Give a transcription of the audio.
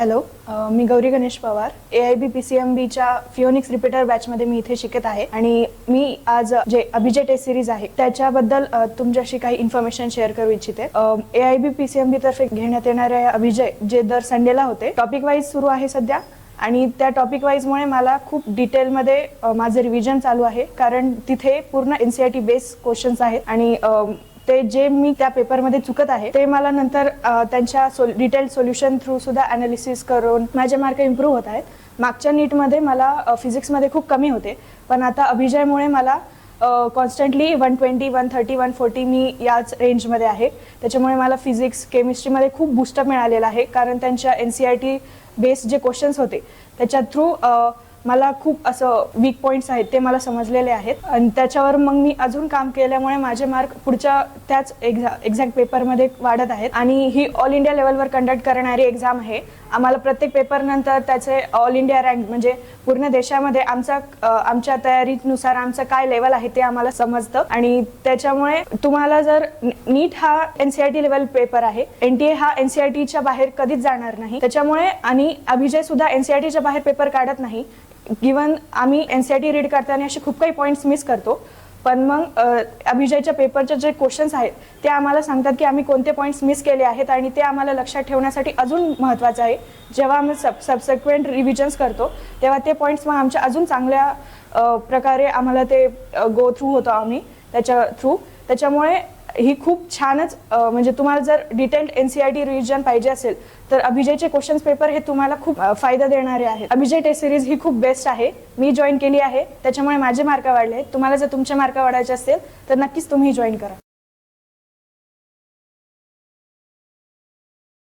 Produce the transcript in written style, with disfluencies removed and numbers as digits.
Hello, मी Gauri Ganesh Pawar, AIB PCMBच्या फिओनिक्स repeater बॅचमध्ये मी इथे शिकत आहे आणि मी आज जे अभिजय टेस्ट सिरीज आहे त्याच्याबद्दल तुमच्याशी काही इन्फॉर्मेशन शेअर करू इच्छिते। AIB PCMB तर्फे घेण्यात येणारे अभिजय जे दर संडेला होते, टॉपिक वाईज सुरू आहे सध्या आणि त्या टॉपिक वाईज मुळे मला खूप डिटेलमध्ये माझं रिव्हिजन चालू आहे, कारण तिथे पूर्ण NCERT बेस क्वेश्चन्स आहेत आणि ते जे मी त्या पेपरमध्ये चुकत आहे ते मला नंतर त्यांच्या डिटेल सोल्युशन थ्रू सुद्धा ॲनालिसिस करून माझे मार्क इम्प्रूव्ह होत आहेत। मागच्या नीटमध्ये मला फिजिक्समध्ये खूप कमी होते, पण आता अभिजयमुळे मला कॉन्स्टंटली 120, 130, 140 मी याच रेंजमध्ये आहे। त्याच्यामुळे मला फिजिक्स केमिस्ट्रीमध्ये खूप बूस्टअप मिळालेला आहे, कारण त्यांच्या NCERT बेस्ड जे क्वेश्चन्स होते त्याच्या थ्रू मला खूप असं वीक पॉईंट्स आहेत ते मला समजलेले आहेत आणि त्याच्यावर मग मी अजून काम केल्यामुळे माझे मार्क पुढच्या त्याच एक्झॅक्ट पेपरमध्ये वाढत आहेत। आणि ही ऑल इंडिया लेवलवर कंडक्ट करणारी एक्झाम आहे। आम्हाला प्रत्येक पेपरनंतर त्याचे ऑल इंडिया रँक म्हणजे पूर्ण देशामध्ये आमच्या तयारीनुसार आमचं काय लेवल आहे ते आम्हाला समजतं आणि त्याच्यामुळे तुम्हाला जर नीट हा NCERT लेवल पेपर आहे, NTA हा NCERTच्या बाहेर कधीच जाणार नाही, त्याच्यामुळे आणि अभिजय सुद्धा NCERTच्या बाहेर पेपर काढत नाही। गिवन आम्ही NCERT रीड करताना असे खूप काही पॉईंट्स मिस करतो, पण मग अभिजयच्या पेपरचे जे क्वेश्चन्स आहेत ते आम्हाला सांगतात की आम्ही कोणते पॉईंट्स मिस केले आहेत आणि ते आम्हाला लक्षात ठेवण्यासाठी अजून महत्त्वाचं आहे। जेव्हा आम्ही सबसिक्वेंट रिव्हिजन्स करतो तेव्हा ते पॉईंट्स मग आमच्या अजून चांगल्या प्रकारे आम्हाला ते गो थ्रू होतो आम्ही त्याच्या थ्रू। त्याच्यामुळे ही खूप छानच म्हणजे तुम्हाला जर डिटेल्ड NCERT रिव्हिजन पाहिजे असेल तर अभिजयचे क्वेश्चन्स पेपर हे तुम्हाला खूप फायदा देणारे आहेत। अभिजय टेस्ट सिरीज ही खूप बेस्ट आहे, मी जॉईन केली आहे, त्याच्यामुळे माझे मार्क वाढले आहेत। तुम्हाला जर तुमचे मार्क वाढायचे असतील तर नक्कीच तुम्ही जॉईन करा।